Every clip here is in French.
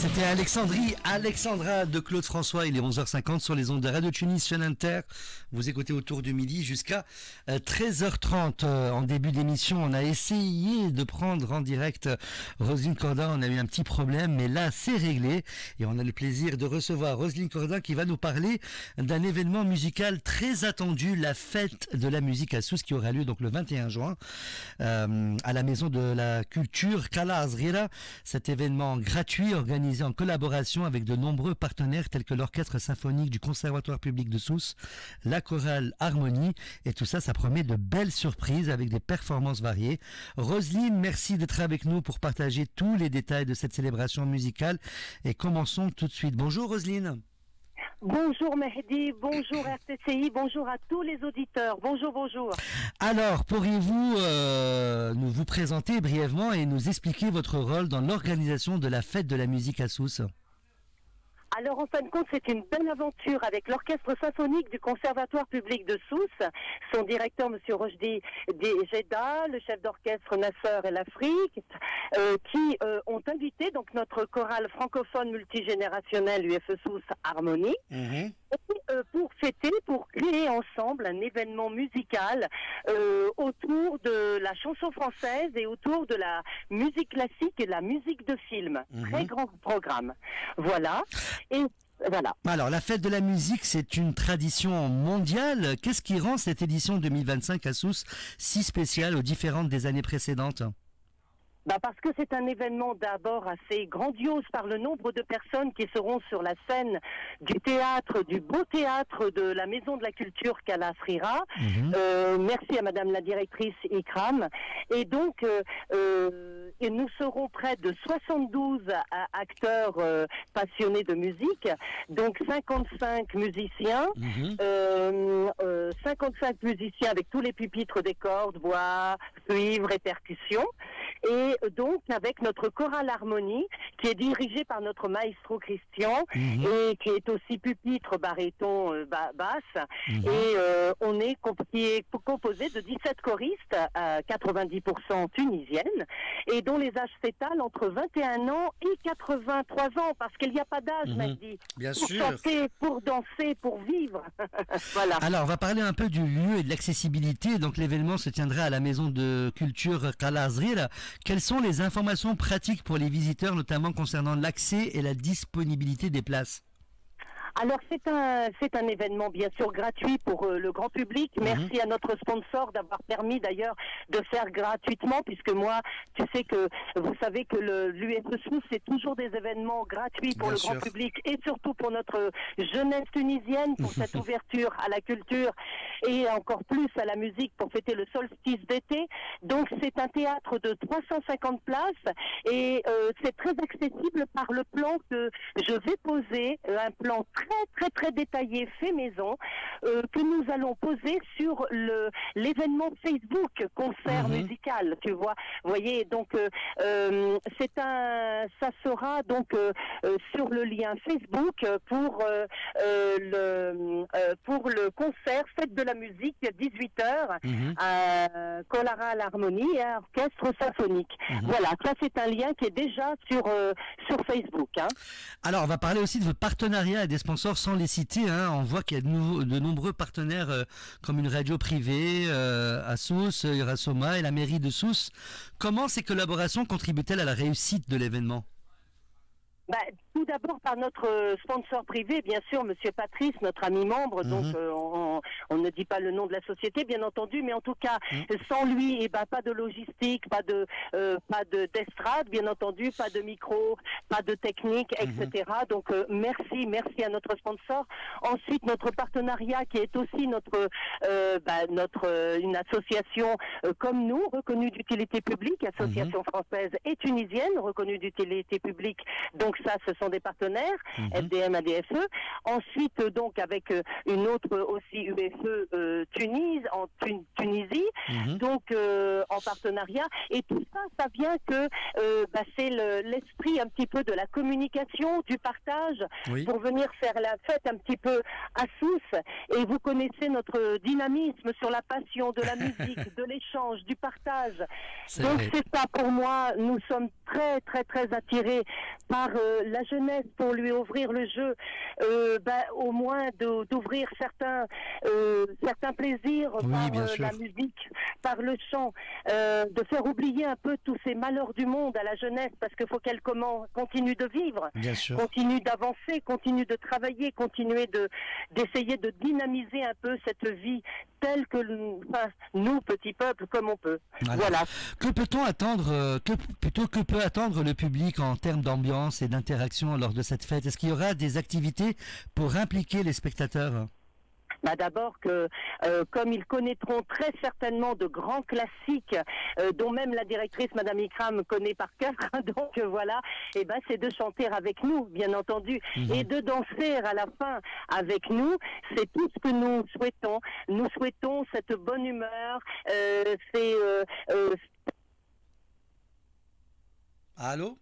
C'était Alexandrie, Alexandra de Claude François. Il est 11h50 sur les ondes de Radio Tunis, chaîne Inter. Vous écoutez autour du midi jusqu'à 13h30. En début d'émission, on a essayé de prendre en direct Roselyne Cordin. On a eu un petit problème, mais là, c'est réglé. Et on a le plaisir de recevoir Roselyne Cordin qui va nous parler d'un événement musical très attendu, la fête de la musique à Sousse, qui aura lieu donc le 21 juin à la Maison de la Culture Kala Azrira. Cet événement gratuit organisé en collaboration avec de nombreux partenaires tels que l'Orchestre Symphonique du Conservatoire Public de Sousse, la Chorale Harmonie, et tout ça, ça promet de belles surprises avec des performances variées. Roselyne, merci d'être avec nous pour partager tous les détails de cette célébration musicale, et commençons tout de suite. Bonjour Roselyne. Bonjour Mehdi, bonjour RTCI, bonjour à tous les auditeurs, bonjour. Alors, pourriez-vous nous vous présenter brièvement et nous expliquer votre rôle dans l'organisation de la fête de la musique à Sousse? Alors, en fin de compte, c'est une belle aventure avec l'Orchestre Symphonique du Conservatoire Public de Sousse, son directeur, Monsieur Rochdi Jeddah, le chef d'orchestre Nasser El Afrique, qui ont invité donc notre chorale francophone multigénérationnelle UFE Sousse Harmonie, pour fêter, pour créer ensemble un événement musical autour de la chanson française et autour de la musique classique et de la musique de film. Très grand programme. Voilà. Et voilà. Alors, la fête de la musique, c'est une tradition mondiale. Qu'est-ce qui rend cette édition 2025 à Sousse si spéciale aux différentes des années précédentes? Parce que c'est un événement d'abord assez grandiose par le nombre de personnes qui seront sur la scène du théâtre, du beau théâtre de la Maison de la Culture Kala Azrira. Merci à Madame la directrice Ikram. Et donc, et nous serons près de 72 acteurs passionnés de musique, donc 55 musiciens, 55 musiciens avec tous les pupitres des cordes, voix, cuivre et percussions. Et donc avec notre chorale harmonie qui est dirigée par notre maestro Christian et qui est aussi pupitre, baryton, basse. Et on est composé de 17 choristes, 90% tunisiennes, et dont les âges s'étalent entre 21 ans et 83 ans, parce qu'il n'y a pas d'âge, Mehdi. Bien pour sûr. chanter, pour danser, pour vivre. Voilà. Alors, on va parler un peu du lieu et de l'accessibilité. Donc, l'événement se tiendra à la Maison de Culture Kala Azrira. Quelles sont les informations pratiques pour les visiteurs, notamment concernant l'accès et la disponibilité des places? Alors c'est un événement bien sûr gratuit pour le grand public. Merci à notre sponsor d'avoir permis d'ailleurs de faire gratuitement, puisque moi, vous savez que l'UFE Sousse, c'est toujours des événements gratuits pour le grand public et surtout pour notre jeunesse tunisienne, pour cette ouverture à la culture et encore plus à la musique pour fêter le solstice d'été. Donc c'est un théâtre de 350 places et c'est très accessible par le plan que je vais poser, un plan très détaillé fait maison que nous allons poser sur l'événement Facebook concert musical, tu vois. Vous voyez, donc ça sera donc sur le lien Facebook pour le concert Fête de la musique 18h à Chorale Harmonie et à Orchestre Symphonique. Voilà, ça c'est un lien qui est déjà sur Facebook. Alors, on va parler aussi de votre partenariat et des sponsors sans les citer. On voit qu'il y a de nombreux partenaires comme une radio privée à Sousse, Eurasoma et la mairie de Sousse. Comment ces collaborations contribuent-elles à la réussite de l'événement? Tout d'abord par notre sponsor privé, bien sûr, Monsieur Patrice, notre ami membre. Donc on ne dit pas le nom de la société, bien entendu, mais en tout cas, sans lui, pas de logistique, pas d'estrade, bien entendu, pas de micro, pas de technique, etc. Donc merci à notre sponsor. Ensuite, notre partenariat qui est aussi une association comme nous, reconnue d'utilité publique, association française et tunisienne, reconnue d'utilité publique. Donc ça, ce sont des partenaires, FDM, ADFE. Ensuite, donc, avec une autre aussi UFE, CFE Tunisie, donc en partenariat. Et tout ça, ça vient que c'est l'esprit un petit peu de la communication, du partage, pour venir faire la fête un petit peu à Sousse. Et vous connaissez notre dynamisme sur la passion de la musique, de l'échange, du partage. Donc c'est ça pour moi. Nous sommes très très très attirés par la jeunesse, pour lui ouvrir le jeu, au moins d'ouvrir certains plaisirs par la musique, par le chant, de faire oublier un peu tous ces malheurs du monde à la jeunesse, parce qu'il faut qu'elle continue de vivre, continue d'avancer, continue de travailler, continuer d'essayer de dynamiser un peu cette vie telle que nous, petits peuples, comme on peut. Voilà. Que peut-on attendre, que peut attendre le public en termes d'ambiance et d'interaction lors de cette fête? Est-ce qu'il y aura des activités pour impliquer les spectateurs? D'abord que, comme ils connaîtront très certainement de grands classiques, dont même la directrice, Madame Ikram, connaît par cœur, donc voilà, c'est de chanter avec nous, bien entendu, et de danser à la fin avec nous. C'est tout ce que nous souhaitons. Nous souhaitons cette bonne humeur, Allô?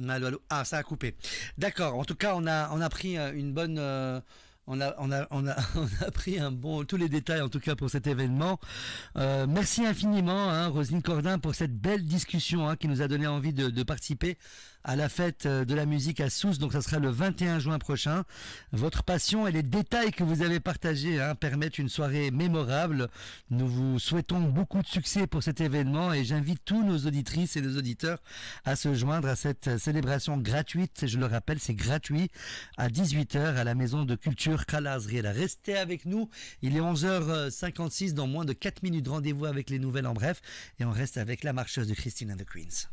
Allô. Ah, ça a coupé. D'accord. En tout cas, on a pris une bonne, on a pris tous les détails en tout cas pour cet événement. Merci infiniment, Roselyne Cordin, pour cette belle discussion qui nous a donné envie de participer à la fête de la musique à Sousse. Donc ça sera le 21 juin prochain. Votre passion et les détails que vous avez partagés permettent une soirée mémorable. Nous vous souhaitons beaucoup de succès pour cet événement et j'invite tous nos auditrices et nos auditeurs à se joindre à cette célébration gratuite. Je le rappelle, c'est gratuit, à 18h à la Maison de Culture Kalazriela. Restez avec nous. Il est 11h56, dans moins de 4 minutes. Rendez-vous avec les nouvelles en bref et on reste avec la marcheuse de Christine and the Queens.